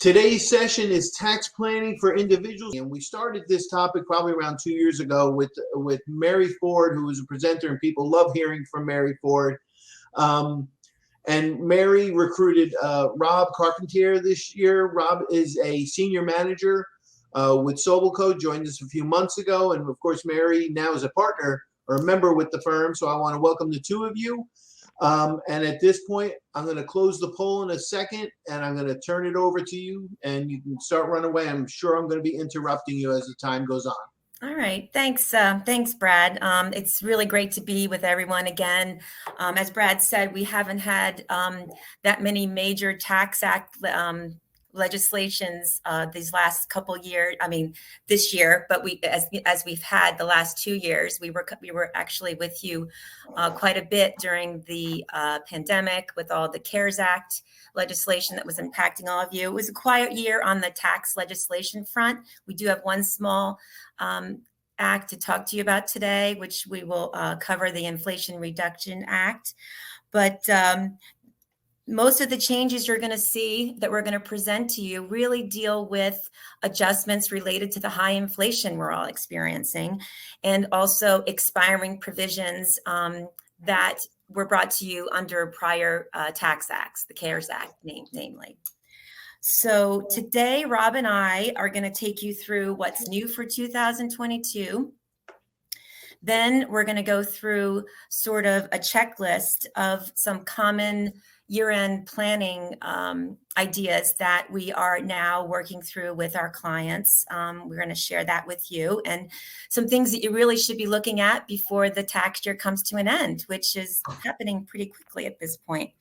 Today's session is tax planning for individuals, and we started this topic probably around 2 years ago with Mary Ford, who was a presenter, and people love hearing from Mary Ford. And Mary recruited Rob Carpentier this year. Rob is a senior manager with SobelCo, joined us a few months ago, and of course Mary now is a partner or a member with the firm. So I want to welcome the two of you. And at this point, I'm going to close the poll in a second, and I'm going to turn it over to you, and you can start running away. I'm sure I'm going to be interrupting you as the time goes on. All right. Thanks. Thanks, Brad. It's really great to be with everyone again. As Brad said, we haven't had that many major Tax Act legislations these last couple years. I mean, this year, but as we've had the last 2 years, we were actually with you quite a bit during the pandemic with all the CARES Act legislation that was impacting all of you. It was a quiet year on the tax legislation front. We do have one small act to talk to you about today, which we will cover, the Inflation Reduction Act. But most of the changes you're going to see that we're going to present to you really deal with adjustments related to the high inflation we're all experiencing, and also expiring provisions that were brought to you under prior tax acts, the CARES Act namely. So today, Rob and I are going to take you through what's new for 2022. Then we're going to go through sort of a checklist of some common year-end planning ideas that we are now working through with our clients. We're going to share that with you, and some things that you really should be looking at before the tax year comes to an end, which is happening pretty quickly at this point.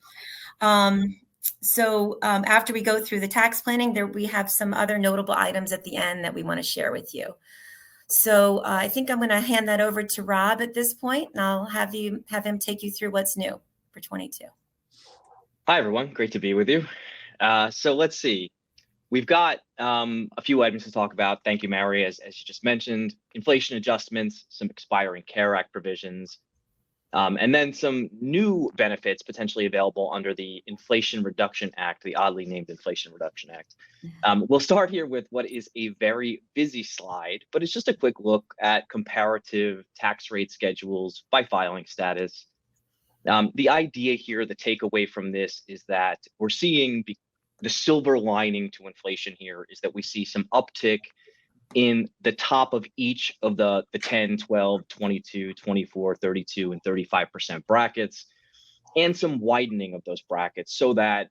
So after we go through the tax planning, we have some other notable items at the end that we want to share with you. So I think I'm going to hand that over to Rob at this point, and I'll have him take you through what's new for 22. Hi, everyone. Great to be with you. So let's see. We've got a few items to talk about. Thank you, Mary. As you just mentioned, inflation adjustments, some expiring CARE Act provisions, and then some new benefits potentially available under the Inflation Reduction Act, the oddly named Inflation Reduction Act. We'll start here with what is a very busy slide, but it's just a quick look at comparative tax rate schedules by filing status. The idea here, the takeaway from this is that we're seeing the silver lining to inflation here is that we see some uptick in the top of each of the 10, 12, 22, 24, 32, and 35% brackets, and some widening of those brackets so that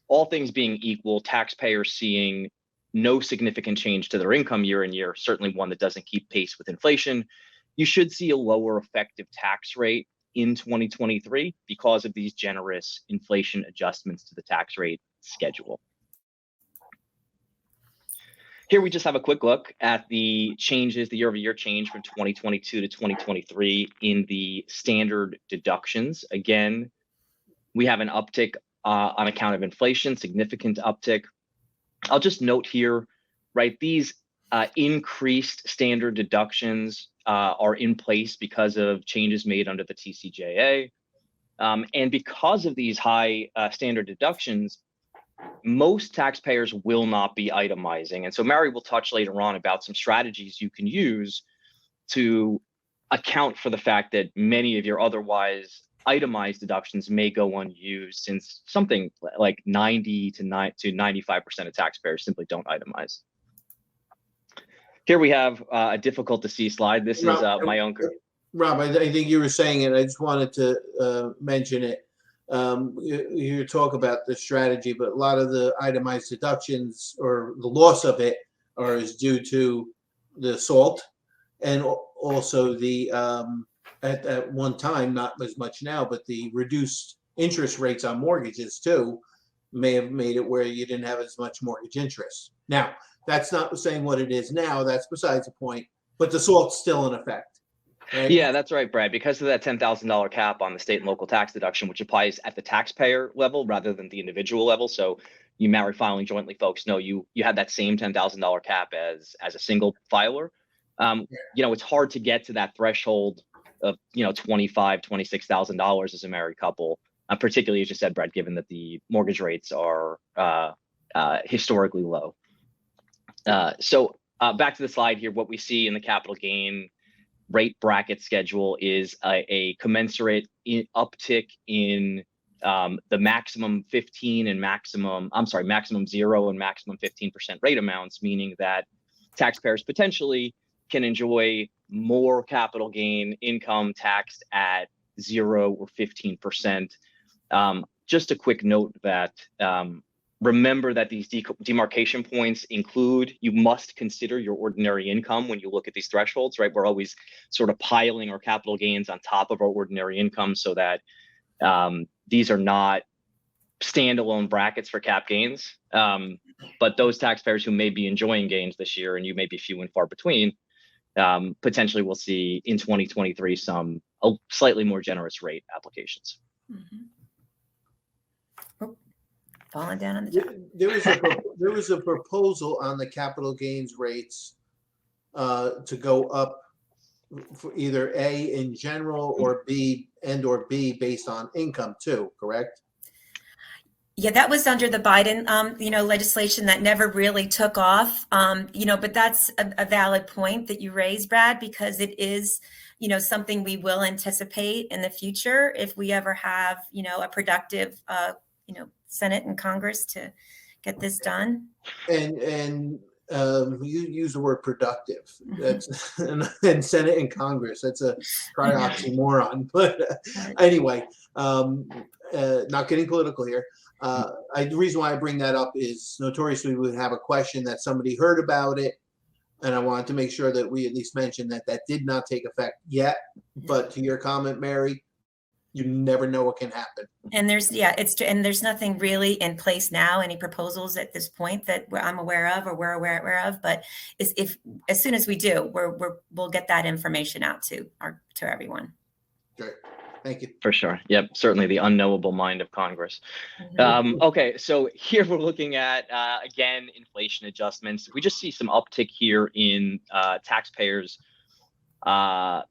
all things being equal, taxpayers seeing no significant change to their income year on year, certainly one that doesn't keep pace with inflation, you should see a lower effective tax rate in 2023 because of these generous inflation adjustments to the tax rate schedule. Here we just have a quick look at the changes, the year-over-year change from 2022 to 2023 in the standard deductions. Again, we have an uptick on account of inflation, significant uptick. I'll just note here, right, these increased standard deductions are in place because of changes made under the TCJA. And because of these high standard deductions, most taxpayers will not be itemizing. And so Mary will touch later on about some strategies you can use to account for the fact that many of your otherwise itemized deductions may go unused, since something like 90 to 95% of taxpayers simply don't itemize. Here we have a difficult to see slide. This is my own. Rob, I think you were saying it. I just wanted to mention it. You talk about the strategy, but a lot of the itemized deductions or the loss of it is due to the SALT, and also the at one time, not as much now, but the reduced interest rates on mortgages too may have made it where you didn't have as much mortgage interest. Now, that's not saying what it is now. That's besides the point. But the SALT's still in effect. Right? Yeah, that's right, Brad. Because of that $10,000 cap on the state and local tax deduction, which applies at the taxpayer level rather than the individual level. So you married filing jointly folks know you have that same $10,000 cap as a single filer. It's hard to get to that threshold of $25,000, $26,000 as a married couple, particularly as you said, Brad, given that the mortgage rates are historically low. So back to the slide here, what we see in the capital gain rate bracket schedule is a commensurate uptick in the maximum 15 and maximum 0 and maximum 15% rate amounts, meaning that taxpayers potentially can enjoy more capital gain income taxed at 0 or 15%. Just a quick note that remember that these demarcation points include, you must consider your ordinary income when you look at these thresholds, right? We're always sort of piling our capital gains on top of our ordinary income so that these are not standalone brackets for cap gains. But those taxpayers who may be enjoying gains this year, and you may be few and far between, potentially we'll see in 2023 some slightly more generous rate applications. Mm-hmm. Falling down on the job. There was a proposal on the capital gains rates to go up for either A in general or B or B based on income too, correct? Yeah, that was under the Biden, legislation that never really took off. But that's a valid point that you raised, Brad, because it is, something we will anticipate in the future if we ever have, a productive, Senate and Congress to get this done. And you use the word productive. That's and Senate and Congress. That's a oxymoron. But anyway, not getting political here. The reason why I bring that up is notoriously we would have a question that somebody heard about it, and I wanted to make sure that we at least mentioned that did not take effect yet. But to your comment, Mary, you never know what can happen. And there's nothing really in place now, any proposals at this point that I'm aware of or we're aware of. But as soon as we do, we'll get that information out to everyone. Great. Thank you. For sure. Yep. Certainly the unknowable mind of Congress. Mm-hmm. Okay. So here we're looking at, again, inflation adjustments. We just see some uptick here in taxpayers'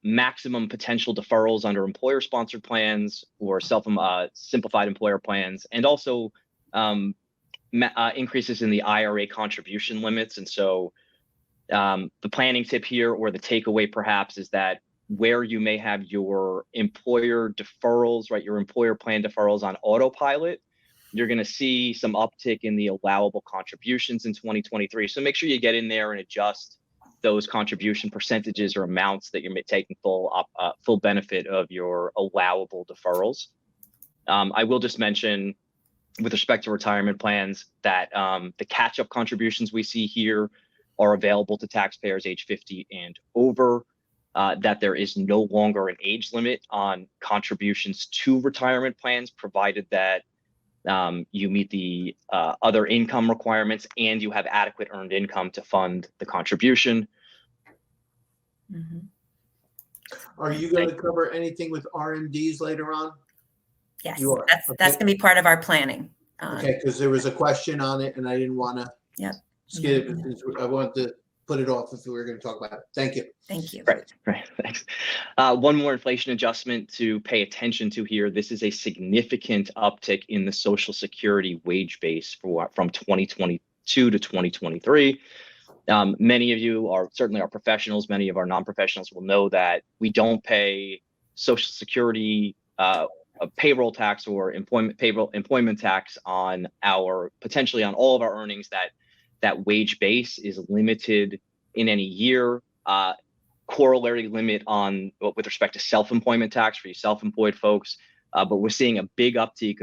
maximum potential deferrals under employer-sponsored plans or simplified employer plans, and also increases in the IRA contribution limits. And so the planning tip here, or the takeaway perhaps, is that where you may have your employer deferrals, right, your employer plan deferrals on autopilot, you're going to see some uptick in the allowable contributions in 2023. So make sure you get in there and adjust those contribution percentages or amounts that you're taking full benefit of your allowable deferrals. I will just mention, with respect to retirement plans, that the catch-up contributions we see here are available to taxpayers age 50 and over, that there is no longer an age limit on contributions to retirement plans, provided that you meet the other income requirements and you have adequate earned income to fund the contribution. Mm-hmm. Are you going to cover anything with RMDs later on? Yes, you are. That's going to be part of our planning. Okay, because there was a question on it and I didn't want to skip it. I wanted to put it off if we were going to talk about it. Thank you. Thank you. Right, thanks. One more inflation adjustment to pay attention to here. This is a significant uptick in the Social Security wage base from 2022 to 2023. Many of you are certainly our professionals. Many of our non-professionals will know that we don't pay Social Security payroll tax or employment tax on potentially on all of our earnings. That wage base is limited in any year. Corollary limit with respect to self-employment tax for you self-employed folks. But we're seeing a big uptick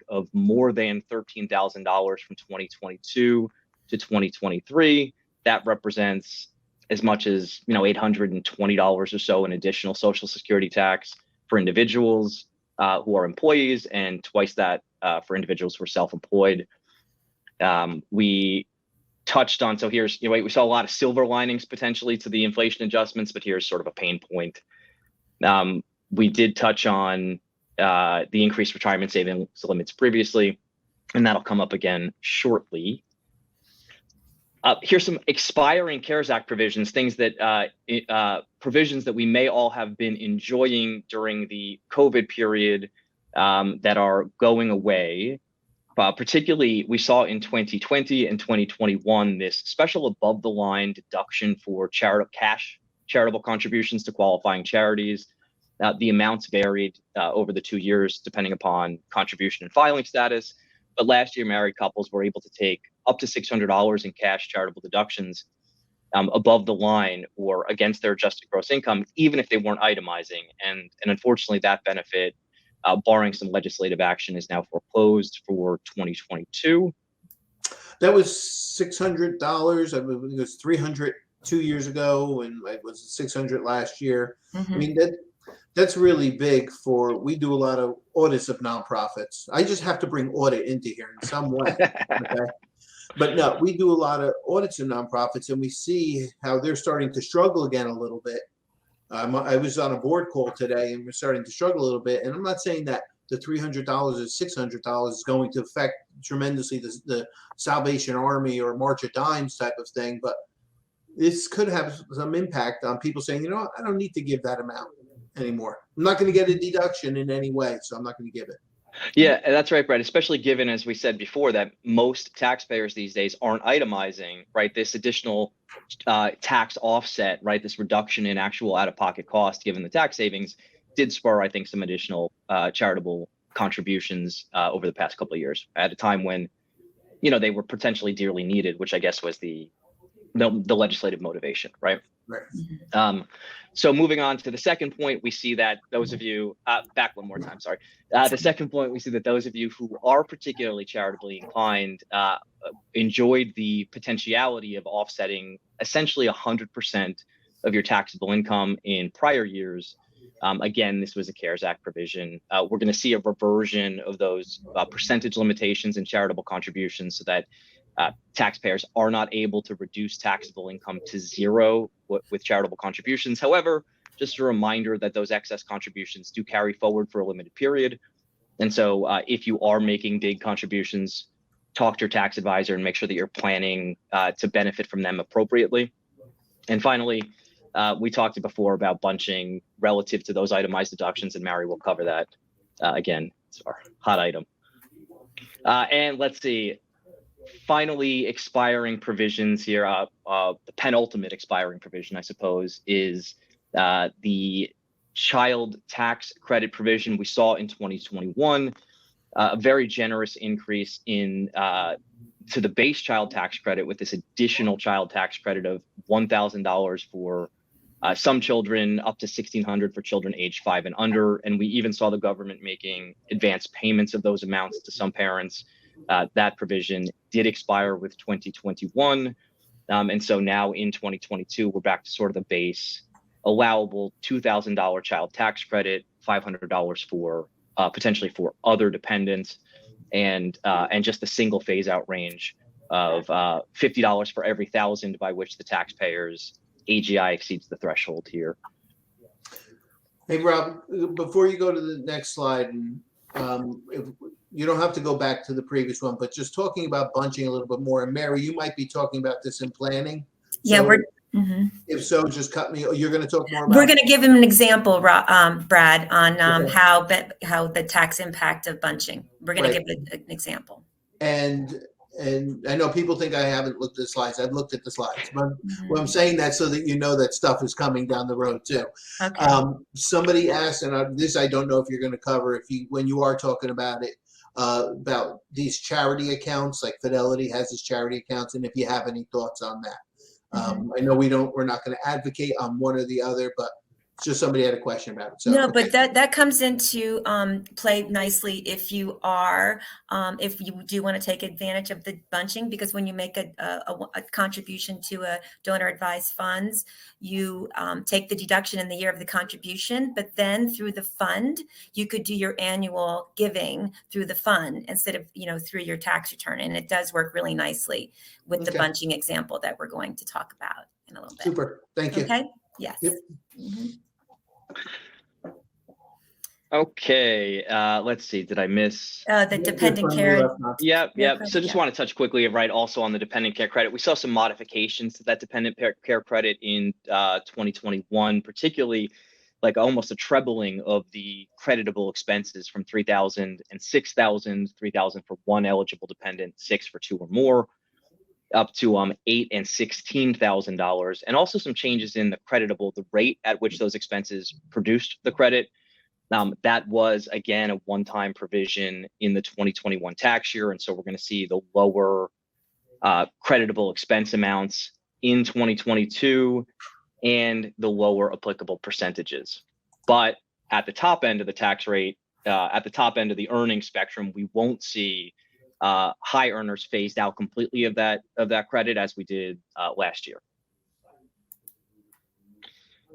of more than $13,000 from 2022 to 2023. That represents as much as $820 or so in additional Social Security tax for individuals who are employees, and twice that for individuals who are self-employed. We touched on, so here's, we saw a lot of silver linings potentially to the inflation adjustments, but here's sort of a pain point. We did touch on the increased retirement savings limits previously, and that'll come up again shortly. Here's some expiring CARES Act provisions, things that provisions that we may all have been enjoying during the COVID period that are going away. Particularly, we saw in 2020 and 2021 this special above the line deduction for charitable contributions to qualifying charities. The amounts varied over the 2 years depending upon contribution and filing status. But last year, married couples were able to take up to $600 in cash charitable deductions above the line or against their adjusted gross income, even if they weren't itemizing. And unfortunately, that benefit, barring some legislative action, is now foreclosed for 2022. That was $600. I mean, it was $300 2 years ago, and it was $600 last year. I mean, that's really big for, we do a lot of audits of nonprofits. I just have to bring audit into here in some way. Okay? But no, we do a lot of audits of nonprofits, and we see how they're starting to struggle again a little bit. I was on a board call today, and we're starting to struggle a little bit. And I'm not saying that the $300 or $600 is going to affect tremendously the Salvation Army or March of Dimes type of thing, but this could have some impact on people saying, you know, I don't need to give that amount anymore. I'm not going to get a deduction in any way, so I'm not going to give it. Yeah, that's right, Brad, especially given, as we said before, that most taxpayers these days aren't itemizing, right? This additional tax offset, right? This reduction in actual out-of-pocket cost, given the tax savings, did spur, I think, some additional charitable contributions over the past couple of years at a time when, you know, they were potentially dearly needed, which I guess was the legislative motivation, right? Right. So moving on to the second point, we see that those of you, back one more time, sorry. The second point, we see that those of you who are particularly charitably inclined enjoyed the potentiality of offsetting essentially 100% of your taxable income in prior years. Again, this was a CARES Act provision. We're going to see a reversion of those percentage limitations and charitable contributions so that taxpayers are not able to reduce taxable income to zero with charitable contributions. However, just a reminder that those excess contributions do carry forward for a limited period. And so if you are making big contributions, talk to your tax advisor and make sure that you're planning to benefit from them appropriately. And finally, we talked before about bunching relative to those itemized deductions, and Mary will cover that again. It's our hot item. And let's see. Finally, expiring provisions here. The penultimate expiring provision, I suppose, is the child tax credit provision we saw in 2021. A very generous increase in to the base child tax credit with this additional child tax credit of $1,000 for some children, up to $1,600 for children aged 5 and under. And we even saw the government making advance payments of those amounts to some parents. That provision did expire with 2021. And so now in 2022, we're back to sort of the base allowable $2,000 child tax credit, $500 for potentially for other dependents, and just a single phase out range of $50 for every 1,000 by which the taxpayer's AGI exceeds the threshold here. Hey, Rob, before you go to the next slide, if you don't have to go back to the previous one, but just talking about bunching a little bit more. And Mary, you might be talking about this in planning. Yeah, so we're. If so, just cut me. You're going to talk more about. We're going to give him an example, Brad, on how the tax impact of bunching. We're going to give an example. And I know people think I haven't looked at the slides. I've looked at the slides, but well, I'm saying that so that you know that stuff is coming down the road too. Okay. Somebody asked, and this I don't know if you're going to cover when you are talking about it, about these charity accounts, like Fidelity has its charity accounts, and if you have any thoughts on that. I know we're not going to advocate on one or the other, but just somebody had a question about it. So, no, but that comes into play nicely if you do want to take advantage of the bunching, because when you make a contribution to a donor advised funds, you take the deduction in the year of the contribution, but then through the fund, you could do your annual giving through the fund instead of, through your tax return. And it does work really nicely with the bunching example that we're going to talk about in a little bit. Super. Thank you. Okay. Yes. Yep. Okay, let's see. Did I miss the dependent care? Yep. So just want to touch quickly, right, also on the dependent care credit. We saw some modifications to that dependent care credit in 2021, particularly like almost a trebling of the creditable expenses from $3,000 and $6,000, $3,000 for one eligible dependent, $6,000 for two or more, up to $8,000 and $16,000, and also some changes in the rate at which those expenses produced the credit. That was, again, a one-time provision in the 2021 tax year, and so we're going to see the lower creditable expense amounts in 2022 and the lower applicable percentages. But at the top end of the tax rate, at the top end of the earnings spectrum, we won't see high earners phased out completely of that credit as we did last year.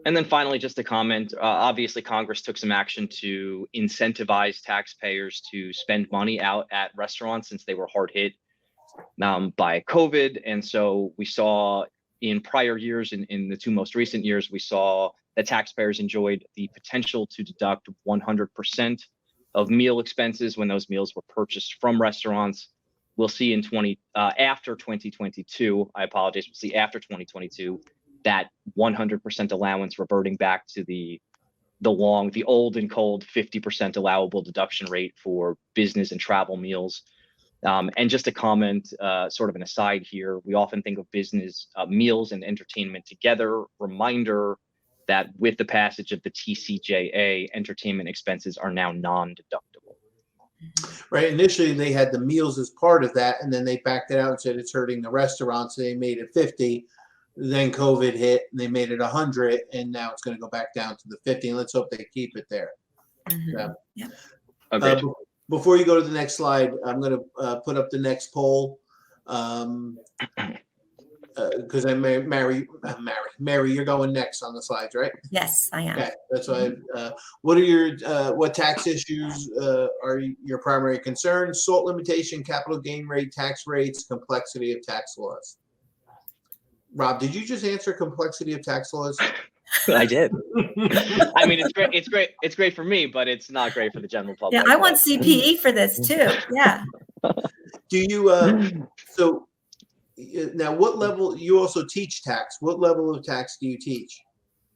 And then finally, just a comment, obviously Congress took some action to incentivize taxpayers to spend money out at restaurants since they were hard hit by COVID. And so we saw in prior years, in the two most recent years, we saw that taxpayers enjoyed the potential to deduct 100% of meal expenses when those meals were purchased from restaurants. We'll see after 2022, I apologize, we'll see after 2022, that 100% allowance reverting back to the old and cold 50% allowable deduction rate for business and travel meals. And just a comment, sort of an aside here, we often think of business meals and entertainment together. Reminder that with the passage of the TCJA, entertainment expenses are now non-deductible. Right. Initially, they had the meals as part of that, and then they backed it out and said it's hurting the restaurants. So they made it 50. Then COVID hit, and they made it 100, and now it's going to go back down to the 50. And let's hope they keep it there. Mm-hmm. Yeah. Okay. Before you go to the next slide, I'm going to put up the next poll because Mary, you're going next on the slides, right? Yes, I am. Okay, that's why. What are what tax issues are your primary concerns? SALT limitation, capital gain rate, tax rates, complexity of tax laws. Rob, did you just answer complexity of tax laws? I did. I mean, it's great for me, but it's not great for the general public. Yeah, I want CPE for this too. Yeah. Do you so now what level, you also teach tax? What level of tax do you teach?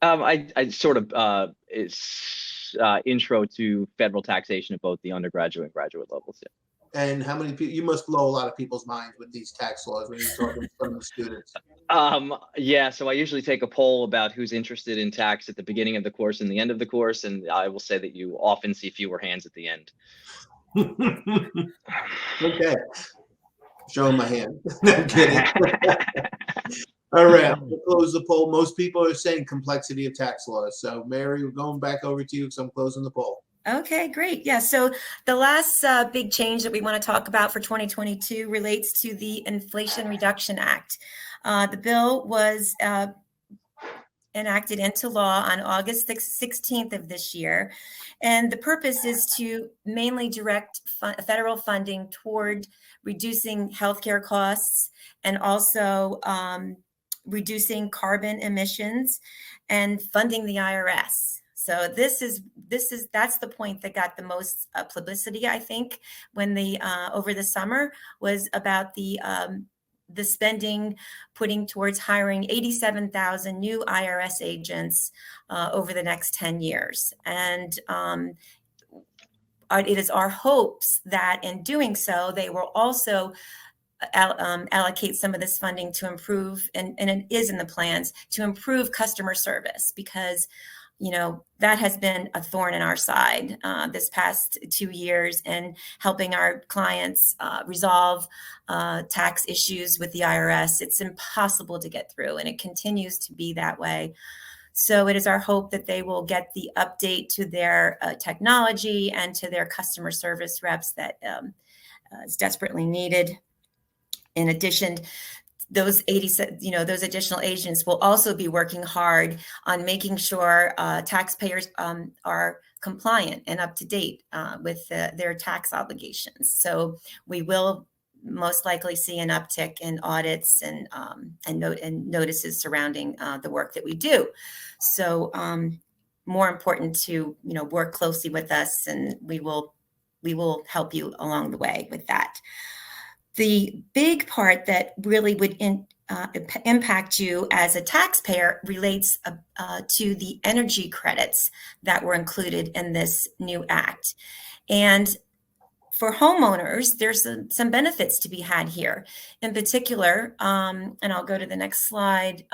I sort of it's intro to federal taxation at both the undergraduate and graduate levels. Yeah. And how many people, you must blow a lot of people's minds with these tax laws when you're talking to some of the students. Yeah, so I usually take a poll about who's interested in tax at the beginning of the course and the end of the course, and I will say that you often see fewer hands at the end. Okay. Showing my hand. I'm kidding. All right, we'll close the poll. Most people are saying complexity of tax laws. So Mary, we're going back over to you because I'm closing the poll. Okay, great. Yeah, so the last big change that we want to talk about for 2022 relates to the Inflation Reduction Act. The bill was enacted into law on August 16th of this year, and the purpose is to mainly direct federal funding toward reducing healthcare costs and also reducing carbon emissions and funding the IRS. So that's the point that got the most publicity, I think, when over the summer was about the spending putting towards hiring 87,000 new IRS agents over the next 10 years. And it is our hopes that in doing so, they will also allocate some of this funding to improve, and it is in the plans, to improve customer service, because that has been a thorn in our side this past 2 years, and helping our clients resolve tax issues with the IRS. It's impossible to get through, and it continues to be that way. So it is our hope that they will get the update to their technology and to their customer service reps that is desperately needed. In addition, those additional agents will also be working hard on making sure taxpayers are compliant and up to date with their tax obligations. So we will most likely see an uptick in audits and notices surrounding the work that we do. So more important to work closely with us, and we will help you along the way with that. The big part that really would impact you as a taxpayer relates to the energy credits that were included in this new act. And for homeowners, there's some benefits to be had here. In particular, and I'll go to the next slide,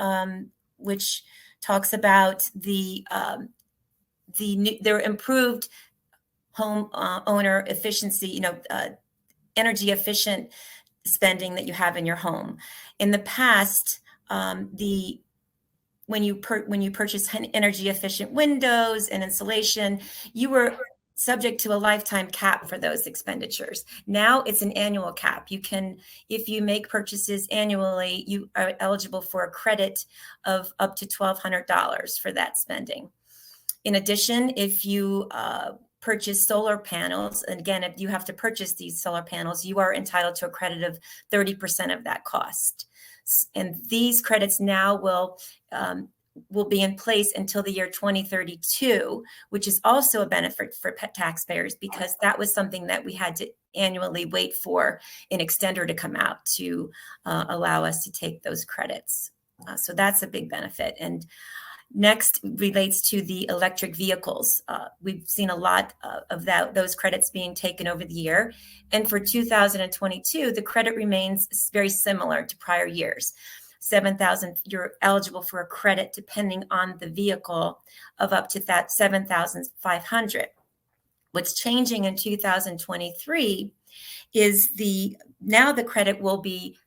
which talks about their improved home owner efficiency, energy efficient spending that you have in your home. In the past, when you purchase energy efficient windows and insulation, you were subject to a lifetime cap for those expenditures. Now it's an annual cap. If you make purchases annually, you are eligible for a credit of up to $1,200 for that spending. In addition, if you purchase solar panels, and again, if you have to purchase these solar panels, you are entitled to a credit of 30% of that cost. And these credits now will be in place until the year 2032, which is also a benefit for taxpayers, because that was something that we had to annually wait for an extender to come out to allow us to take those credits. So that's a big benefit. And next relates to the electric vehicles. We've seen a lot of those credits being taken over the year. And for 2022, the credit remains very similar to prior years. $7,000, you're eligible for a credit depending on the vehicle of up to that $7,500. What's changing in 2023 is now the credit will be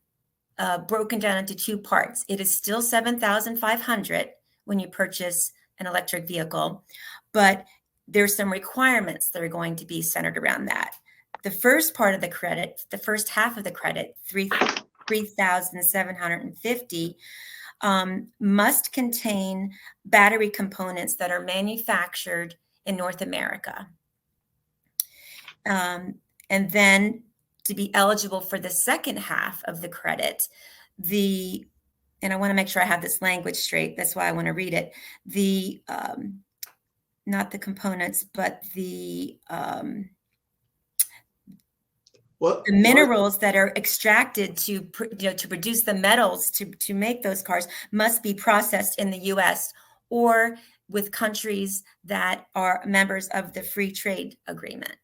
broken down into two parts. It is still $7,500 when you purchase an electric vehicle, but there's some requirements that are going to be centered around that. The first part of the credit, the first half of the credit, $3,750, must contain battery components that are manufactured in North America. And then to be eligible for the second half of the credit, and I want to make sure I have this language straight. That's why I want to read it. Not the components, but the minerals that are extracted to produce the metals to make those cars must be processed in the U.S. or with countries that are members of the free trade agreement.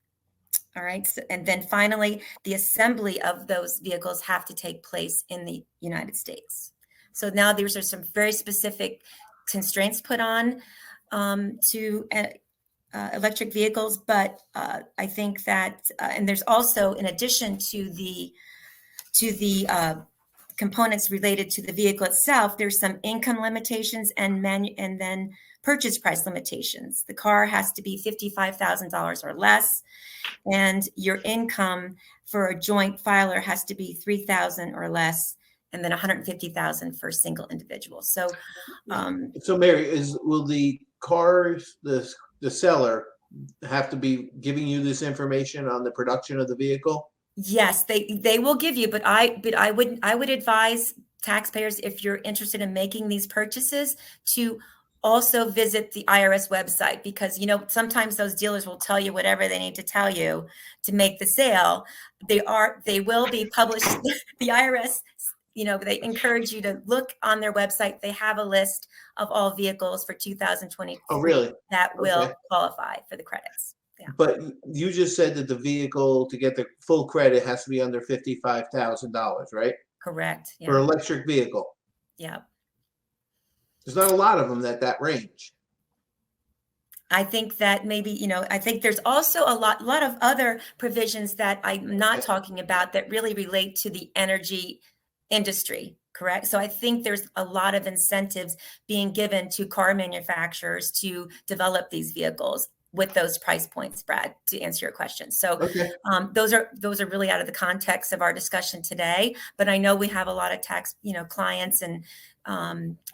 All right. So, and then finally, the assembly of those vehicles have to take place in the United States. So now these are some very specific constraints put on to electric vehicles, but I think that, and there's also, in addition to the components related to the vehicle itself, there's some income limitations and then purchase price limitations. The car has to be $55,000 or less, and your income for a joint filer has to be $3,000 or less, and then $150,000 for a single individual. So, so Mary, will the cars, the seller have to be giving you this information on the production of the vehicle? Yes, they will give you, but I would advise taxpayers, if you're interested in making these purchases, to also visit the IRS website, because sometimes those dealers will tell you whatever they need to tell you to make the sale. They will be published. The IRS, they encourage you to look on their website. They have a list of all vehicles for 2023 really? that will qualify for the credits. Yeah. But you just said that the vehicle, to get the full credit, has to be under $55,000, right? Correct. Yeah. For electric vehicle. Yeah. There's not a lot of them that range. I think that maybe, I think there's also a lot of other provisions that I'm not talking about that really relate to the energy industry, correct? So I think there's a lot of incentives being given to car manufacturers to develop these vehicles with those price points, Brad, to answer your question. So those are really out of the context of our discussion today, but I know we have a lot of tax, clients and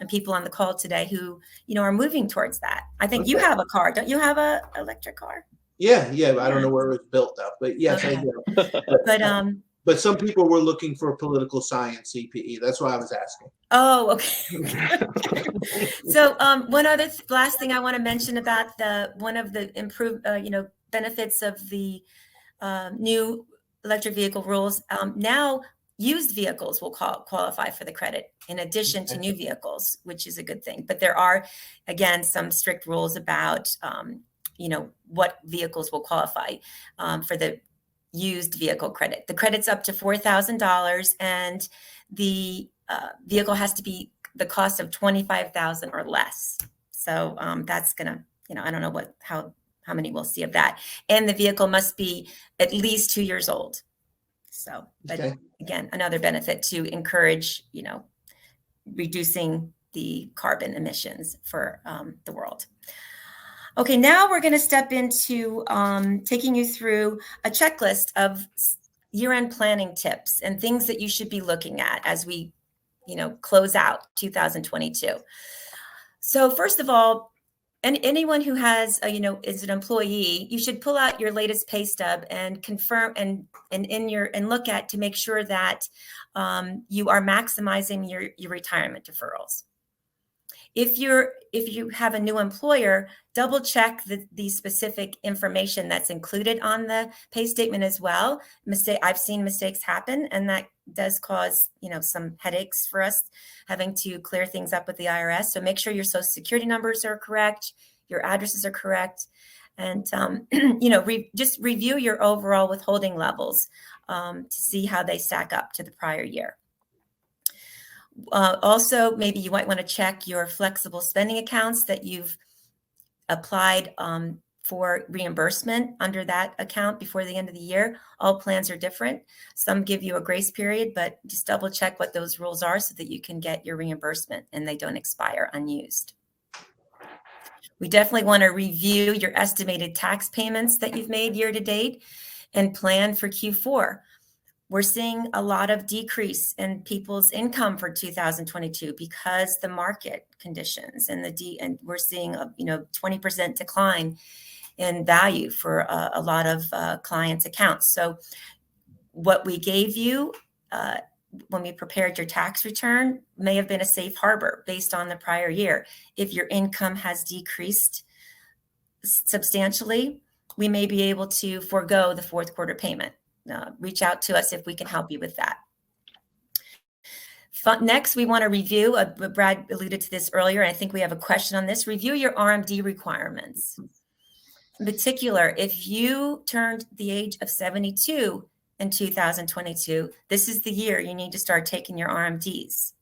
people on the call today who, are moving towards that. I think you have a car. Don't you have a electric car? Yeah. I don't know where it was built up, but yes, I do. But some people were looking for political science CPE. That's why I was asking. Oh, okay. So one other last thing I want to mention about one of the improved, benefits of the new electric vehicle rules. Now used vehicles will qualify for the credit in addition to new vehicles, which is a good thing. But there are, again, some strict rules about, what vehicles will qualify for the used vehicle credit. The credit's up to $4,000, and the vehicle has to be the cost of $25,000 or less. So that's gonna, I don't know how many we'll see of that. And the vehicle must be at least 2 years old. So, but again, another benefit to encourage, reducing the carbon emissions for the world. Okay, now we're going to step into taking you through a checklist of year-end planning tips and things that you should be looking at as we, close out 2022. So first of all, and anyone who has, is an employee, you should pull out your latest pay stub and confirm and look at to make sure that you are maximizing your retirement deferrals. If you have a new employer, double check the specific information that's included on the pay statement as well. I've seen mistakes happen, and that does cause, some headaches for us having to clear things up with the IRS. So make sure your Social Security numbers are correct, your addresses are correct, and just review your overall withholding levels to see how they stack up to the prior year. Also, maybe you might want to check your flexible spending accounts that you've applied for reimbursement under that account before the end of the year. All plans are different. Some give you a grace period, but just double check what those rules are so that you can get your reimbursement and they don't expire unused. We definitely want to review your estimated tax payments that you've made year to date and plan for Q4. We're seeing a lot of decrease in people's income for 2022 because the market conditions and we're seeing a 20% decline in value for a lot of clients' accounts. So what we gave you when we prepared your tax return may have been a safe harbor based on the prior year. If your income has decreased substantially, we may be able to forego the fourth quarter payment. Reach out to us if we can help you with that. Next, we want to review, Brad alluded to this earlier, and I think we have a question on this. Review your RMD requirements. In particular, if you turned the age of 72 in 2022, this is the year you need to start taking your RMDs.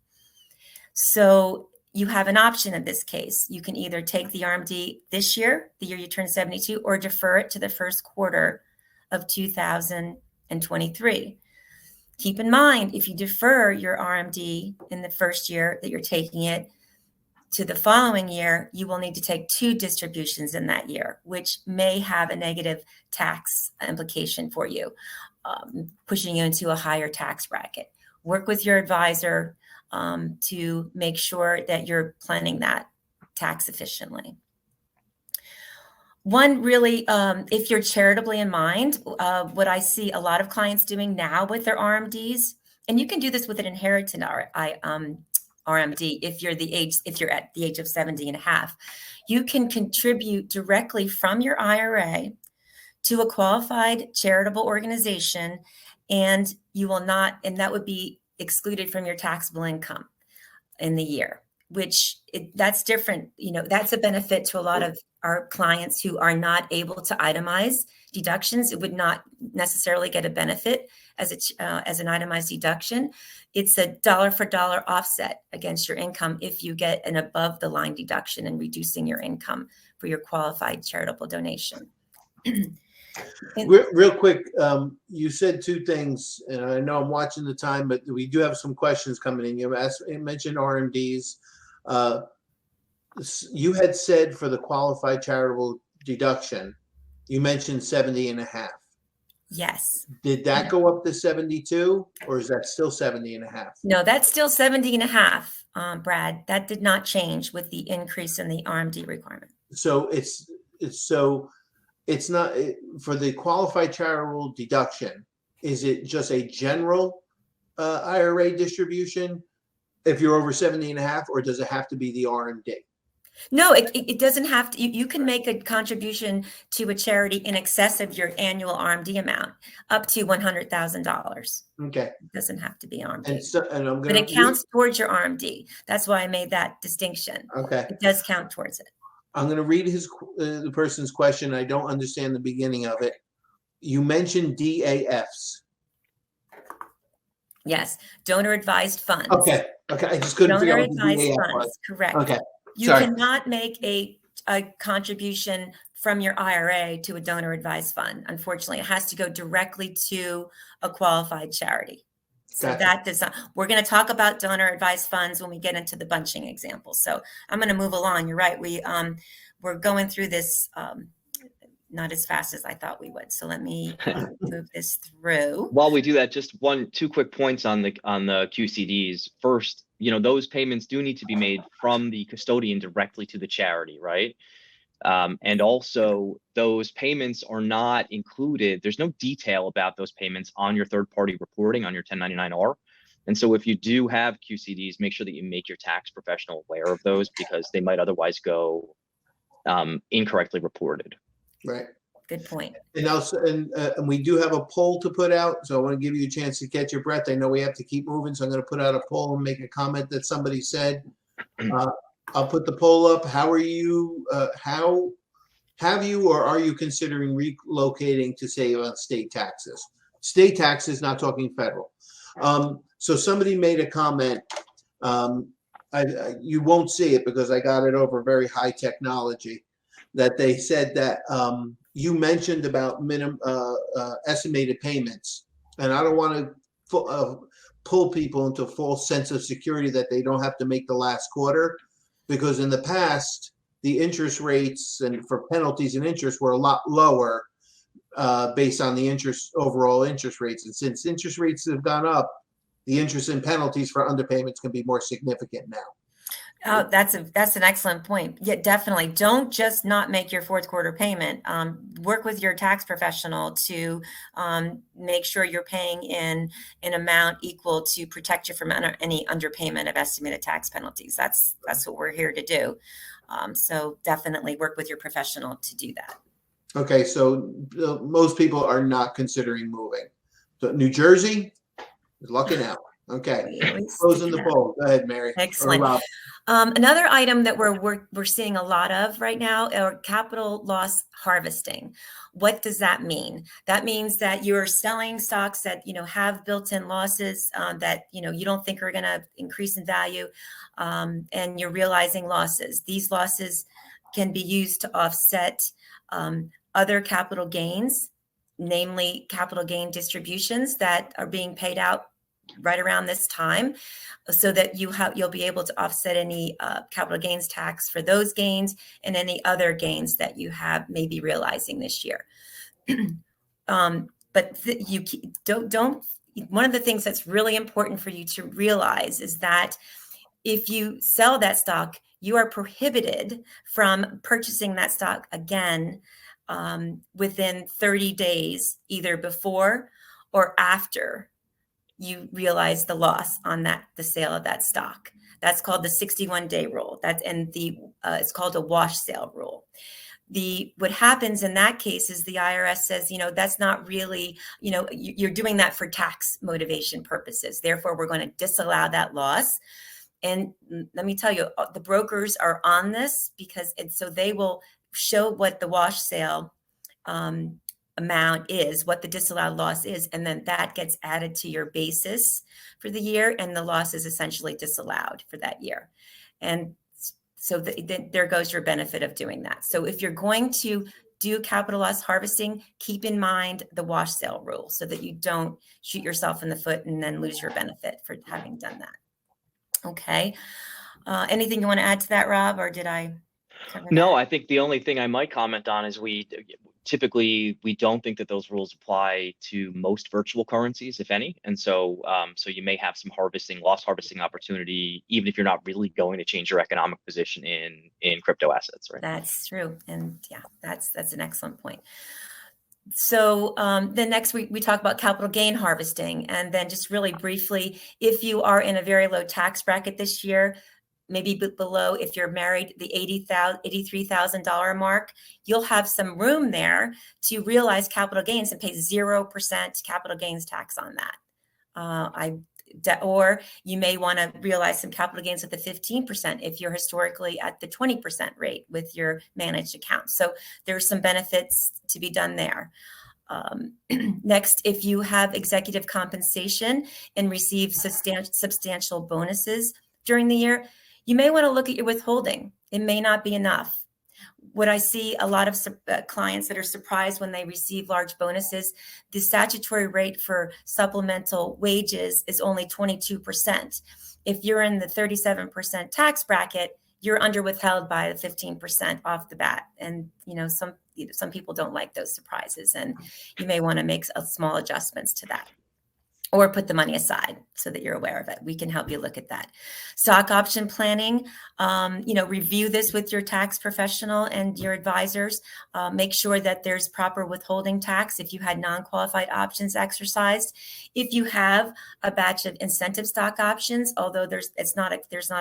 So you have an option in this case. You can either take the RMD this year, the year you turn 72, or defer it to the first quarter of 2023. Keep in mind, if you defer your RMD in the first year that you're taking it to the following year, you will need to take 2 distributions in that year, which may have a negative tax implication for you, pushing you into a higher tax bracket. Work with your advisor to make sure that you're planning that tax efficiently. One really, if you're charitably in mind, what I see a lot of clients doing now with their RMDs, and you can do this with an inherited RMD if you're at the age of 70 and a half, you can contribute directly from your IRA to a qualified charitable organization, and that would be excluded from your taxable income in the year, which that's different. That's a benefit to a lot of our clients who are not able to itemize deductions. It would not necessarily get a benefit as an itemized deduction. It's a dollar for dollar offset against your income if you get an above the line deduction and reducing your income for your qualified charitable donation. Real quick, you said 2 things, and I know I'm watching the time, but we do have some questions coming in. You mentioned RMDs. You had said for the qualified charitable deduction, you mentioned 70 and a half. Yes. Did that go up to 72, or is that still 70 and a half? No, that's still 70 and a half, Brad. That did not change with the increase in the RMD requirement. So it's not for the qualified charitable deduction. Is it just a general IRA distribution if you're over 70 and a half, or does it have to be the RMD? No, it doesn't have to. You can make a contribution to a charity in excess of your annual RMD amount, up to $100,000. Okay. It doesn't have to be RMD. And I'm But going it counts towards your RMD. That's why I made that distinction. Okay. It does count towards it. I'm going to read the person's question. I don't understand the beginning of it. You mentioned DAFs. Yes, donor advised funds. Okay. I just couldn't figure out what the Donor advised DAF funds, was. correct. Okay. You Sorry. cannot make a contribution from your IRA to a donor advised fund. Unfortunately, it has to go directly to a qualified charity. So Gotcha. that does not, we're going to talk about donor advised funds when we get into the bunching example. So I'm going to move along. You're right. We're going through this not as fast as I thought we would. So let me move this through. While we do that, just two quick points on the QCDs. First, those payments do need to be made from the custodian directly to the charity, right? And also, those payments are not included. There's no detail about those payments on your third-party reporting on your 1099-R. And so if you do have QCDs, make sure that you make your tax professional aware of those, because they might otherwise go incorrectly reported. Right. Good point. And also, and we do have a poll to put out, so I want to give you a chance to catch your breath. I know we have to keep moving, so I'm going to put out a poll and make a comment that somebody said. I'll put the poll up. How are you? How have you, or are you considering relocating to save on state taxes? State taxes, not talking federal. So somebody made a comment. You won't see it because I got it over very high technology. That they said that you mentioned about minimum estimated payments, and I don't want to pull people into a false sense of security that they don't have to make the last quarter, because in the past the interest rates and for penalties and interest were a lot lower based on the overall interest rates, and since interest rates have gone up, the interest and penalties for underpayments can be more significant now. Oh, that's an excellent point. Yeah, definitely. Don't just not make your fourth quarter payment. Work with your tax professional to make sure you're paying in an amount equal to protect you from any underpayment of estimated tax penalties. That's what we're here to do. So definitely work with your professional to do that. Okay, so most people are not considering moving. So New Jersey is lucking out. Okay, closing the poll. Go ahead, Mary. Excellent. Another item that we're seeing a lot of right now are capital loss harvesting. What does that mean? That means that you're selling stocks that have built-in losses that you don't think are going to increase in value, and you're realizing losses. These losses can be used to offset other capital gains, namely capital gain distributions that are being paid out right around this time, so that you'll be able to offset any capital gains tax for those gains and any other gains that you have maybe realizing this year. But you don't. One of the things that's really important for you to realize is that if you sell that stock, you are prohibited from purchasing that stock again within 30 days, either before or after you realize the loss on the sale of that stock. That's called the 61-day rule. It's called a wash sale rule. What happens in that case is the IRS says, that's not really, you're doing that for tax motivation purposes. Therefore, we're going to disallow that loss. And let me tell you, the brokers are on this so they will show what the wash sale amount is, what the disallowed loss is, and then that gets added to your basis for the year, and the loss is essentially disallowed for that year. And so there goes your benefit of doing that. So if you're going to do capital loss harvesting, keep in mind the wash sale rule so that you don't shoot yourself in the foot and then lose your benefit for having done that. Okay. Anything you want to add to that, Rob, or did I cover that? No, I think the only thing I might comment on is typically we don't think that those rules apply to most virtual currencies, if any. And so you may have some loss harvesting opportunity, even if you're not really going to change your economic position in crypto assets, right? That's true. And yeah, that's an excellent point. So then next we talk about capital gain harvesting. And then just really briefly, if you are in a very low tax bracket this year, maybe below, if you're married, the $83,000 mark, you'll have some room there to realize capital gains and pay 0% capital gains tax on that. Or you may want to realize some capital gains at the 15% if you're historically at the 20% rate with your managed account. So there's some benefits to be done there. Next, if you have executive compensation and receive substantial bonuses during the year, you may want to look at your withholding. It may not be enough. What I see a lot of clients that are surprised when they receive large bonuses, the statutory rate for supplemental wages is only 22%. If you're in the 37% tax bracket, you're under withheld by the 15% off the bat. And, some people don't like those surprises, and you may want to make small adjustments to that, or put the money aside so that you're aware of it. We can help you look at that. Stock option planning, review this with your tax professional and your advisors. Make sure that there's proper withholding tax if you had non-qualified options exercised. If you have a batch of incentive stock options, although there's not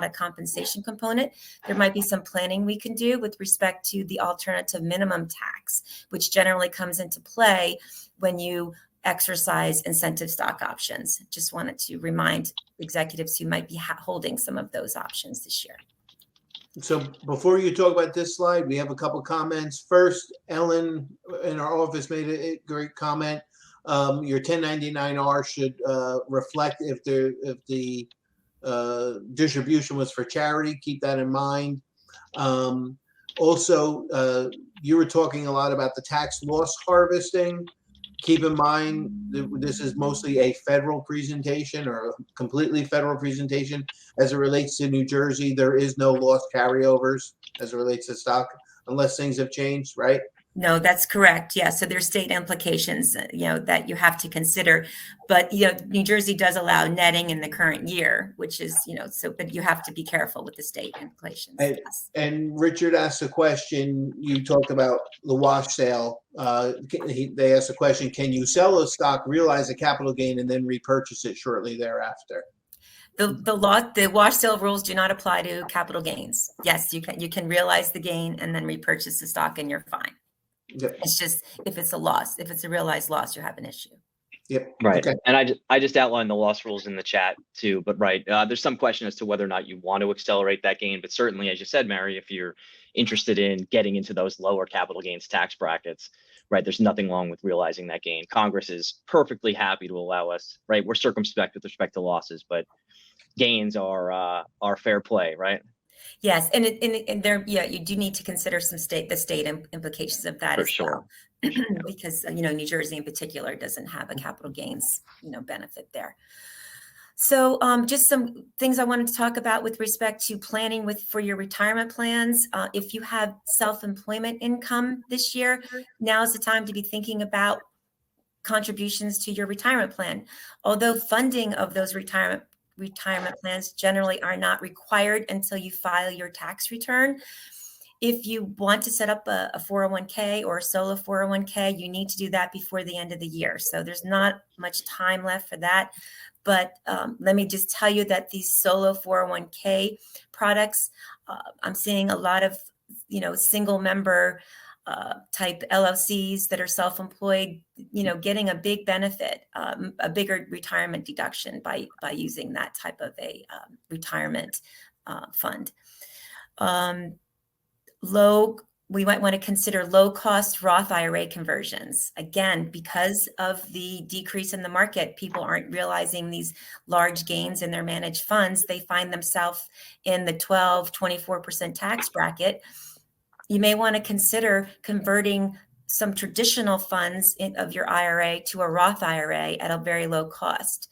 a compensation component, there might be some planning we can do with respect to the alternative minimum tax, which generally comes into play when you exercise incentive stock options. Just wanted to remind executives who might be holding some of those options this year. So before you talk about this slide, we have a couple comments. First, Ellen in our office made a great comment. Your 1099-R should reflect if the distribution was for charity. Keep that in mind. Also, you were talking a lot about the tax loss harvesting. Keep in mind that this is mostly a federal presentation, or a completely federal presentation. As it relates to New Jersey, there is no loss carryovers as it relates to stock, unless things have changed, right? No, that's correct. Yeah. So there's state implications, that you have to consider. But, New Jersey does allow netting in the current year, which is, but you have to be careful with the state implications. Yes. And Richard asked a question. You talked about the wash sale. They asked a question: can you sell a stock, realize a capital gain, and then repurchase it shortly thereafter? The wash sale rules do not apply to capital gains. Yes, you can realize the gain and then repurchase the stock, and you're fine. Yep. It's just if it's a loss, if it's a realized loss, you have an issue. Yep. Right. Okay. And I just outlined the loss rules in the chat too. But right, there's some question as to whether or not you want to accelerate that gain. But certainly, as you said, Mary, if you're interested in getting into those lower capital gains tax brackets, right, there's nothing wrong with realizing that gain. Congress is perfectly happy to allow us. Right, we're circumspect with respect to losses, but gains are fair play, right? Yes, and there, you do need to consider the state implications of that For as sure. well, because New Jersey in particular doesn't have a capital gains benefit there. So just some things I wanted to talk about with respect to planning for your retirement plans. If you have self-employment income this year, now is the time to be thinking about contributions to your retirement plan. Although funding of those retirement plans generally are not required until you file your tax return. If you want to set up a 401k or a solo 401k, you need to do that before the end of the year. So there's not much time left for that. But let me just tell you that these solo 401k products, I'm seeing a lot of, single member type LLCs that are self-employed, getting a big benefit, a bigger retirement deduction by using that type of a retirement fund. We might want to consider low-cost Roth IRA conversions. Again, because of the decrease in the market, people aren't realizing these large gains in their managed funds. They find themselves in the 12-24% tax bracket. You may want to consider converting some traditional funds of your IRA to a Roth IRA at a very low cost.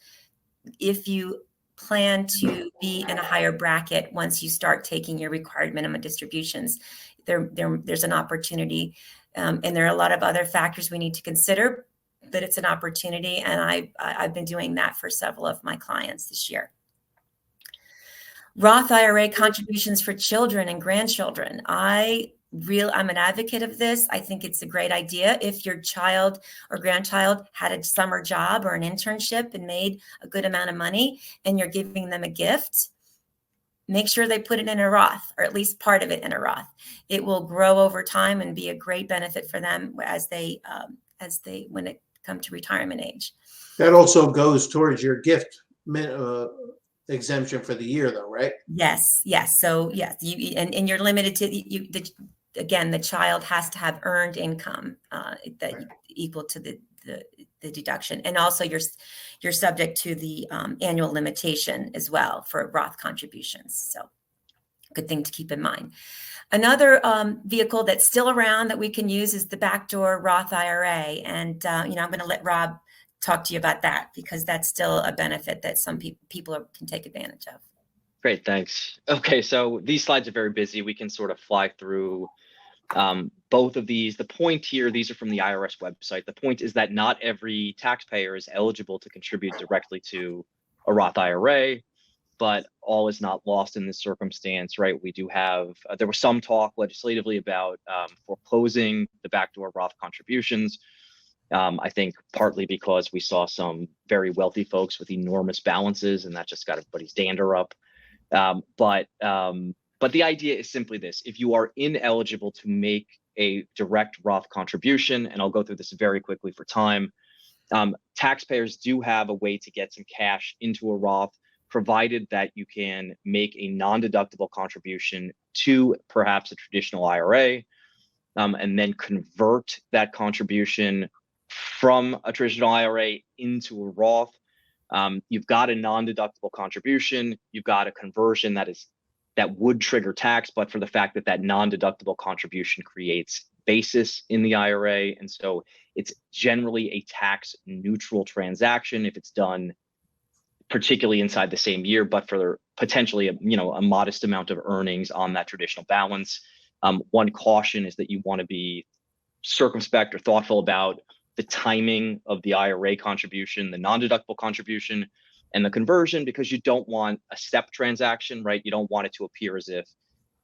If you plan to be in a higher bracket once you start taking your required minimum distributions, there's an opportunity. And there are a lot of other factors we need to consider, but it's an opportunity. And I've been doing that for several of my clients this year. Roth IRA contributions for children and grandchildren. I'm an advocate of this. I think it's a great idea. If your child or grandchild had a summer job or an internship and made a good amount of money and you're giving them a gift, make sure they put it in a Roth, or at least part of it in a Roth. It will grow over time and be a great benefit for them as they when it come to retirement age. That also goes towards your gift exemption for the year, though, right? Yes. So yes, and you're limited to again, the child has to have earned income that equal to the deduction, and also you're subject to the annual limitation as well for Roth contributions. So, good thing to keep in mind. Another vehicle that's still around that we can use is the backdoor Roth IRA, and I'm going to let Rob talk to you about that, because that's still a benefit that some people can take advantage of. Great, thanks. Okay, so these slides are very busy. We can sort of fly through both of these. The point here, these are from the IRS website. The point is that not every taxpayer is eligible to contribute directly to a Roth IRA, but all is not lost in this circumstance, right? We do have, there was some talk legislatively about foreclosing the backdoor Roth contributions. I think partly because we saw some very wealthy folks with enormous balances, and that just got everybody's dander up. But the idea is simply this: if you are ineligible to make a direct Roth contribution, and I'll go through this very quickly for time, taxpayers do have a way to get some cash into a Roth, provided that you can make a non-deductible contribution to perhaps a traditional IRA, and then convert that contribution from a traditional IRA into a Roth. You've got a non-deductible contribution, you've got a conversion that would trigger tax, but for the fact that that non-deductible contribution creates basis in the IRA. And so it's generally a tax neutral transaction if it's done particularly inside the same year, but for potentially a modest amount of earnings on that traditional balance. One caution is that you want to be circumspect or thoughtful about the timing of the IRA contribution, the non-deductible contribution, and the conversion, because you don't want a step transaction, right? You don't want it to appear as if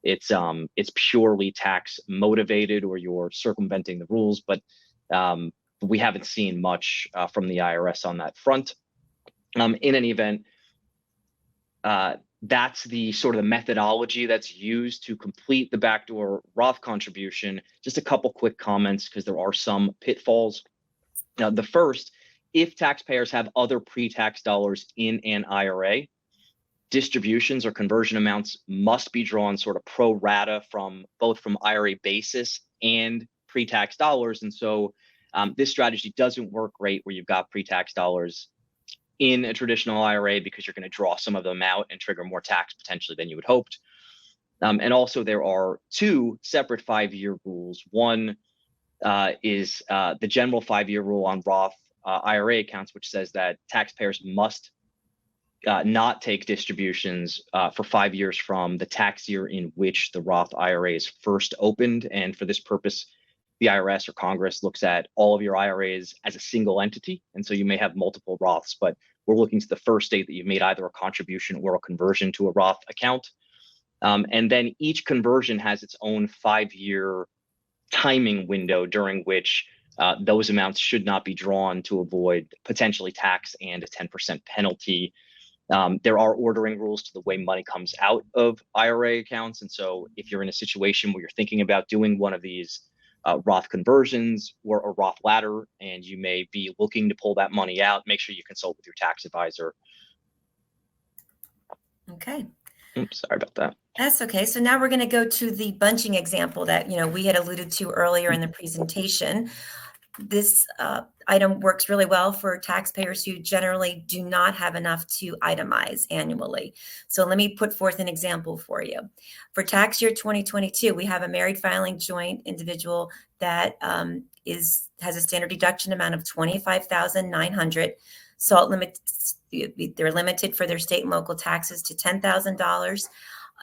it's purely tax motivated or you're circumventing the rules, but we haven't seen much from the IRS on that front. In any event, that's the sort of the methodology that's used to complete the backdoor Roth contribution. Just a couple quick comments, because there are some pitfalls. Now, the first, if taxpayers have other pre-tax dollars in an IRA, distributions or conversion amounts must be drawn sort of pro rata from IRA basis and pre-tax dollars. And so this strategy doesn't work great where you've got pre-tax dollars in a traditional IRA, because you're going to draw some of them out and trigger more tax potentially than you had hoped. And also there are two separate 5-year rules. One is the general 5-year rule on Roth IRA accounts, which says that taxpayers must not take distributions for 5 years from the tax year in which the Roth IRA is first opened. And for this purpose, the IRS or Congress looks at all of your IRAs as a single entity. And so you may have multiple Roths, but we're looking to the first date that you've made either a contribution or a conversion to a Roth account. And then each conversion has its own 5-year timing window during which those amounts should not be drawn to avoid potentially tax and a 10% penalty. There are ordering rules to the way money comes out of IRA accounts. And so if you're in a situation where you're thinking about doing one of these Roth conversions or a Roth ladder, and you may be looking to pull that money out, make sure you consult with your tax advisor. Okay. Oops, sorry about that. That's okay. So now we're going to go to the bunching example that we had alluded to earlier in the presentation. This item works really well for taxpayers who generally do not have enough to itemize annually. So let me put forth an example for you. For tax year 2022, we have a married filing joint individual that has a standard deduction amount of $25,900. SALT limits, they're limited for their state and local taxes to $10,000,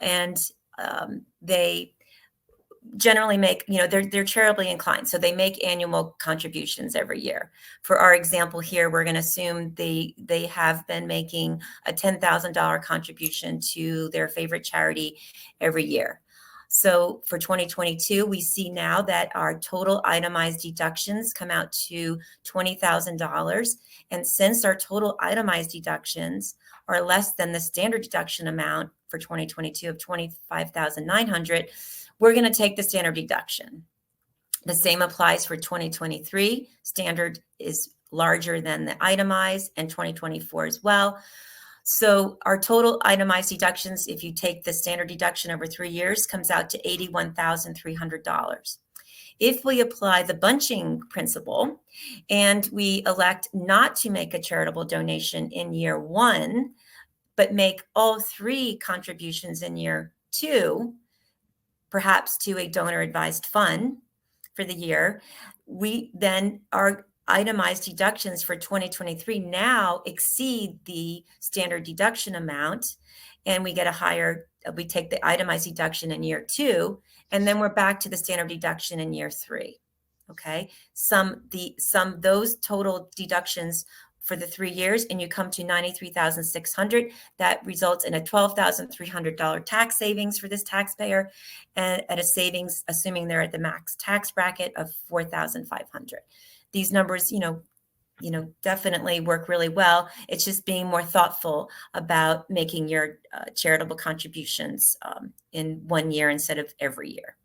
and they generally make, they're charitably inclined, so they make annual contributions every year. For our example here, we're going to assume they have been making a $10,000 contribution to their favorite charity every year. So for 2022, we see now that our total itemized deductions come out to $20,000. And since our total itemized deductions are less than the standard deduction amount for 2022 of 25,900, we're going to take the standard deduction. The same applies for 2023. Standard is larger than the itemized, and 2024 as well. So our total itemized deductions, if you take the standard deduction over 3 years, comes out to $81,300. If we apply the bunching principle and we elect not to make a charitable donation in year 1, but make all 3 contributions in year 2, perhaps to a donor advised fund for the year, we then our itemized deductions for 2023 now exceed the standard deduction amount, and we get a higher, we take the itemized deduction in year 2, and then we're back to the standard deduction in year 3. Okay, those total deductions for the 3 years, and you come to $93,600. That results in a $12,300 tax savings for this taxpayer, and at a savings, assuming they're at the max tax bracket, of $4,500. These numbers, definitely work really well. It's just being more thoughtful about making your charitable contributions in 1 year instead of every year.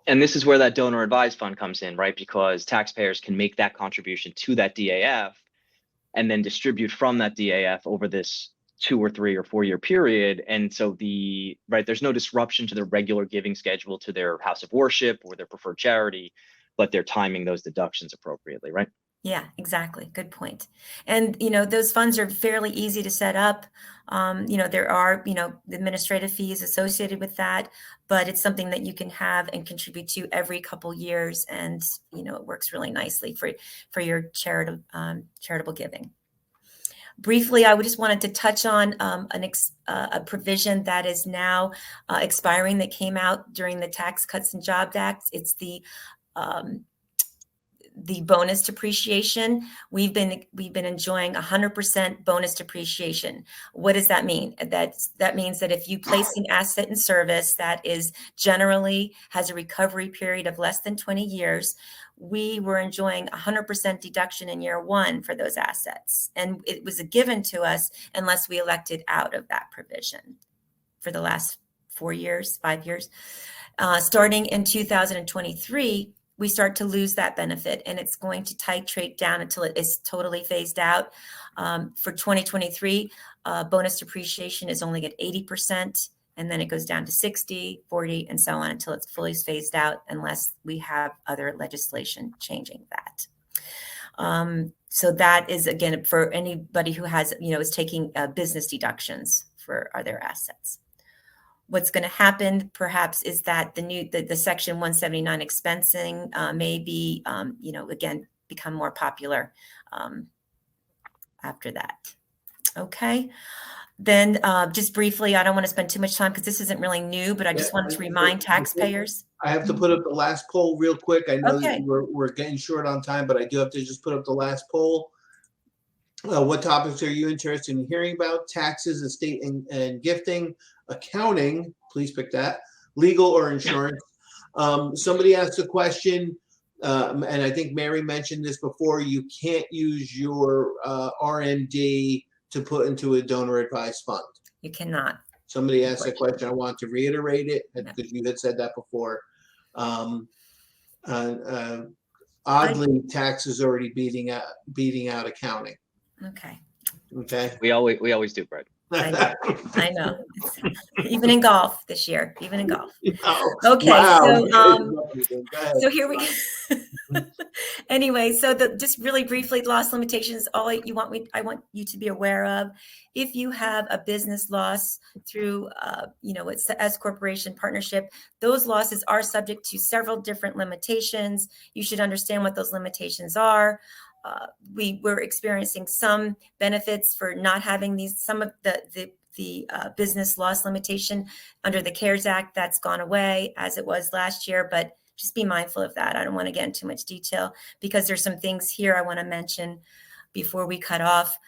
And this is where that donor advised fund comes in, right? Because taxpayers can make that contribution to that DAF and then distribute from that DAF over this 2 or 3 or 4 year period. And so there's no disruption to their regular giving schedule to their house of worship or their preferred charity, but they're timing those deductions appropriately, right? Yeah, exactly. Good point. And, those funds are fairly easy to set up. There are, administrative fees associated with that, but it's something that you can have and contribute to every couple years. And, it works really nicely for your charitable giving. Briefly, I just wanted to touch on a provision that is now expiring that came out during the Tax Cuts and Jobs Act. It's the bonus depreciation. We've been enjoying 100% bonus depreciation. What does that mean? That means that if you place an asset in service that is generally has a recovery period of less than 20 years, we were enjoying 100% deduction in year 1 for those assets. And it was a given to us unless we elected out of that provision for the last 5 years. Starting in 2023, we start to lose that benefit, and it's going to titrate down until it is totally phased out. For 2023, bonus depreciation is only at 80%, and then it goes down to 60, 40, and so on until it's fully phased out, unless we have other legislation changing that. So that is, again, for anybody who has, is taking business deductions for their assets. What's going to happen, perhaps, is that the Section 179 expensing may be, again, become more popular after that. Okay. Then just briefly, I don't want to spend too much time because this isn't really new, but I just wanted to remind taxpayers. I have to put up the last poll real quick. I know that we're getting short on time, but I do have to just put up the last poll. What topics are you interested in hearing about? Taxes, estate and gifting, accounting, please pick that, legal or insurance. Somebody asked a question, and I think Mary mentioned this before, you can't use your RMD to put into a donor advised fund. You cannot. Somebody asked that question. I want to reiterate it because you had said that before. Oddly, tax is already beating out accounting. Okay. We always do, Brad. I know. Even in golf this year, even in golf. Okay, wow. So here we go. Anyway, so just really briefly, loss limitations. All I want you to be aware of. If you have a business loss through, it's the S corporation partnership, those losses are subject to several different limitations. You should understand what those limitations are. We were experiencing some benefits for not having some of the business loss limitation under the CARES Act. That's gone away as it was last year, but just be mindful of that. I don't want to get into too much detail because there's some things here I want to mention before we cut off.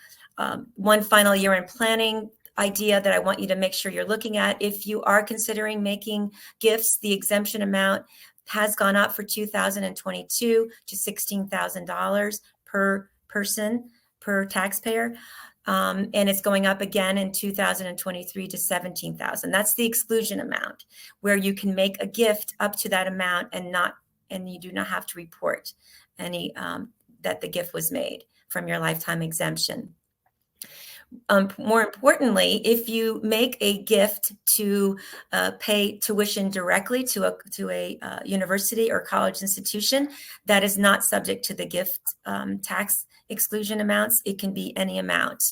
One final year in planning idea that I want you to make sure you're looking at. If you are considering making gifts, the exemption amount has gone up for 2022 to $16,000 per person, per taxpayer. And it's going up again in 2023 to 17,000. That's the exclusion amount, where you can make a gift up to that amount and you do not have to report any that the gift was made from your lifetime exemption. More importantly, if you make a gift to pay tuition directly to a university or college institution, that is not subject to the gift tax exclusion amounts. It can be any amount.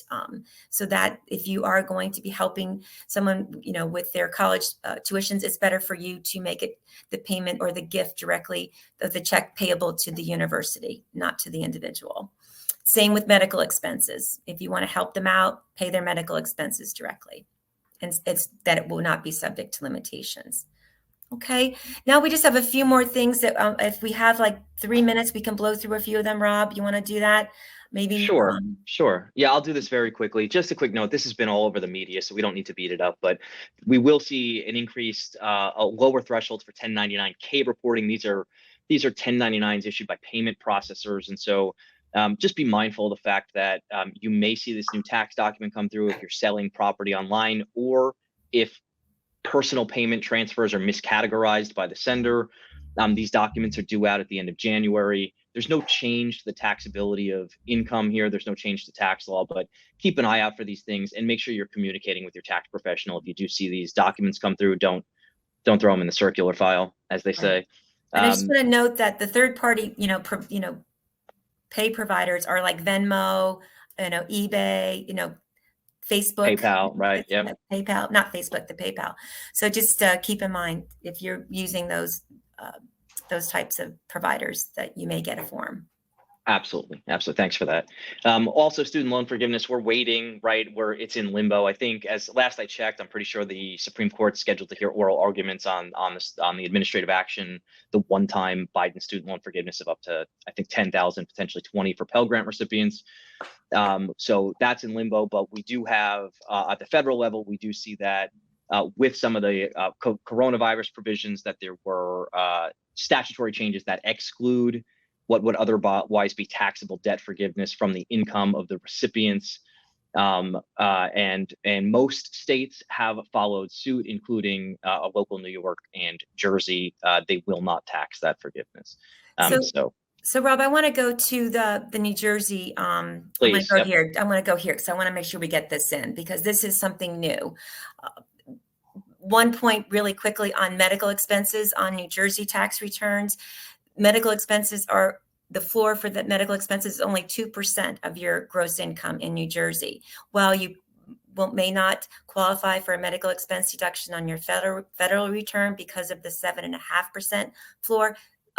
So that if you are going to be helping someone, with their college tuitions, it's better for you to make it the payment or the gift directly, the check payable to the university, not to the individual. Same with medical expenses. If you want to help them out, pay their medical expenses directly. And it's that it will not be subject to limitations. Okay. Now we just have a few more things that if we have like 3 minutes, we can blow through a few of them. Rob, you want to do that? Maybe. Sure. Yeah, I'll do this very quickly. Just a quick note. This has been all over the media, so we don't need to beat it up, but we will see an increased, a lower thresholds for 1099K reporting. These are 1099s issued by payment processors. And so just be mindful of the fact that you may see this new tax document come through if you're selling property online, or if personal payment transfers are miscategorized by the sender. These documents are due out at the end of January. There's no change to the taxability of income here. There's no change to tax law, but keep an eye out for these things and make sure you're communicating with your tax professional. If you do see these documents come through, don't throw them in the circular file, as they say. And I just want to note that the third party, pay providers are like Venmo, eBay, Facebook, PayPal, right? Yeah. PayPal, not Facebook, the PayPal. So just keep in mind if you're using those types of providers that you may get a form. Absolutely. Thanks for that. Also, student loan forgiveness, we're waiting, right, where it's in limbo. I think as last I checked, I'm pretty sure the Supreme Court's scheduled to hear oral arguments on the administrative action, the one-time Biden student loan forgiveness of up to, I think, 10,000, potentially 20 for Pell Grant recipients. So that's in limbo, but we do have at the federal level, we do see that with some of the coronavirus provisions, that there were statutory changes that exclude what would otherwise be taxable debt forgiveness from the income of the recipients. And most states have followed suit, including a local New York and Jersey. They will not tax that forgiveness. So Rob, I want to go to the New Jersey. Please, I'm going to go here because I want to make sure we get this in, because this is something new. One point really quickly on medical expenses on New Jersey tax returns. Medical expenses are, the floor for the medical expenses is only 2% of your gross income in New Jersey. While you may not qualify for a medical expense deduction on your federal return because of the 7.5% floor,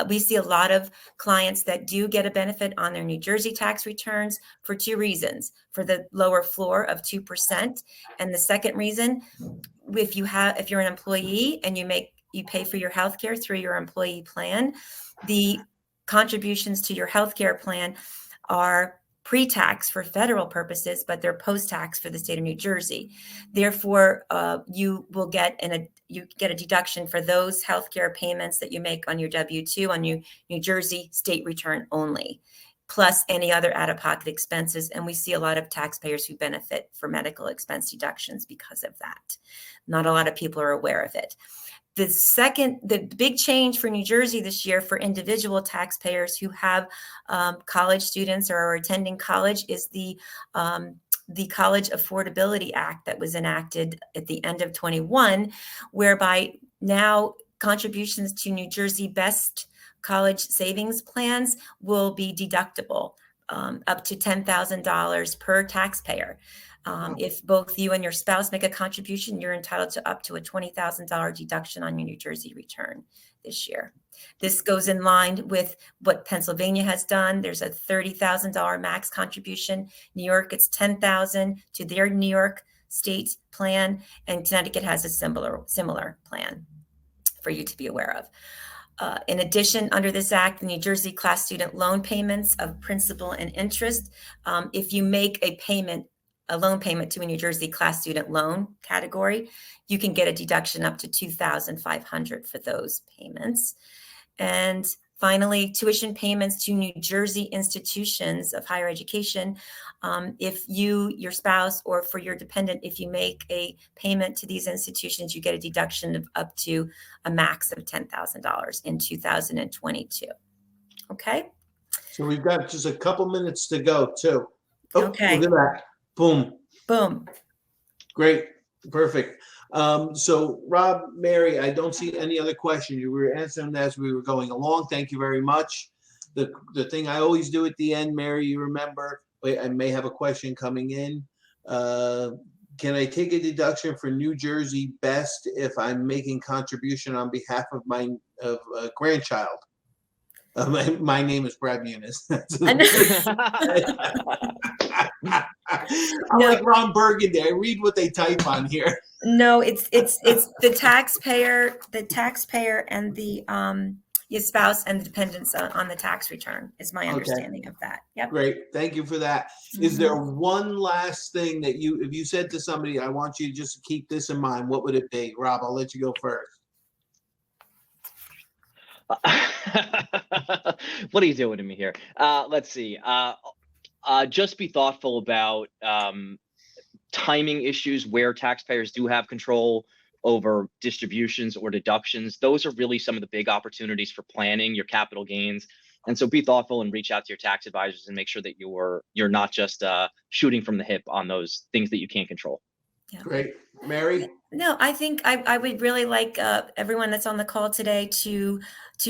we see a lot of clients that do get a benefit on their New Jersey tax returns for two reasons: for the lower floor of 2%, and the second reason, if you're an employee and you pay for your health care through your employee plan, the contributions to your health care plan are pre-tax for federal purposes, but they're post-tax for the state of New Jersey. Therefore, you will get a deduction for those healthcare payments that you make on your W-2 on your New Jersey state return only, plus any other out-of-pocket expenses. And we see a lot of taxpayers who benefit for medical expense deductions because of that. Not a lot of people are aware of it. The big change for New Jersey this year for individual taxpayers who have college students or are attending college is the College Affordability Act that was enacted at the end of 21, whereby now contributions to New Jersey Best College Savings Plans will be deductible up to $10,000 per taxpayer. If both you and your spouse make a contribution, you're entitled to up to a $20,000 deduction on your New Jersey return this year. This goes in line with what Pennsylvania has done. There's a $30,000 max contribution. New York, it's $10,000 to their New York state plan, and Connecticut has a similar plan for you to be aware of. In addition, under this act, the New Jersey class student loan payments of principal and interest, if you make a loan payment to a New Jersey class student loan category, you can get a deduction up to $2,500 for those payments. And Finally, tuition payments to New Jersey institutions of higher education. If you, your spouse, or for your dependent, if you make a payment to these institutions, you get a deduction of up to a max of $10,000 in 2022. Okay. So we've got just a couple minutes to go too. Oh, Okay. Look at that. Boom. Boom. Great. Perfect. So Rob, Mary, I don't see any other questions. You were answering as we were going along. Thank you very much. The thing I always do at the end, Mary, you remember, wait, I may have a question coming in. Can I take a deduction for New Jersey Best if I'm making contribution on behalf of my grandchild? My name is Brad Muniz. I'm like Ron Burgundy. I read what they type on here. No, it's the taxpayer and the your spouse and the dependents on the tax return is my understanding of that. Yep. Great. Thank you for that. Is there one last thing that if you said to somebody, I want you just to keep this in mind, what would it be? Rob, I'll let you go first. What are you doing to me here? Let's see. Just be thoughtful about timing issues where taxpayers do have control over distributions or deductions. Those are really some of the big opportunities for planning your capital gains. And so be thoughtful and reach out to your tax advisors and make sure that you're not just shooting from the hip on those things that you can't control. Yeah. Great. Mary? No, I think I would really like everyone that's on the call today to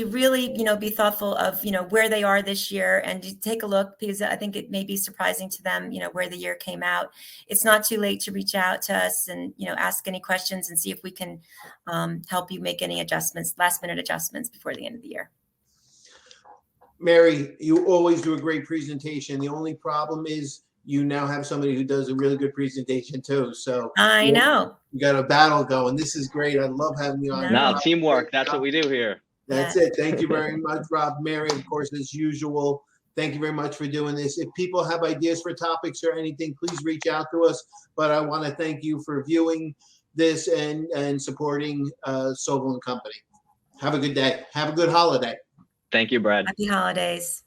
really, be thoughtful of, where they are this year and to take a look, because I think it may be surprising to them, where the year came out. It's not too late to reach out to us and, ask any questions and see if we can help you make any adjustments, last minute adjustments before the end of the year. Mary, you always do a great presentation. The only problem is you now have somebody who does a really good presentation too. So I know you got a battle going. This is great. I love having you on. No, teamwork. That's what we do here. That's it. Thank you very much, Rob. Mary, of course, as usual, thank you very much for doing this. If people have ideas for topics or anything, please reach out to us. But I want to thank you for viewing this and supporting Sobel & Company. Have a good day. Have a good holiday. Thank you, Brad. Happy holidays.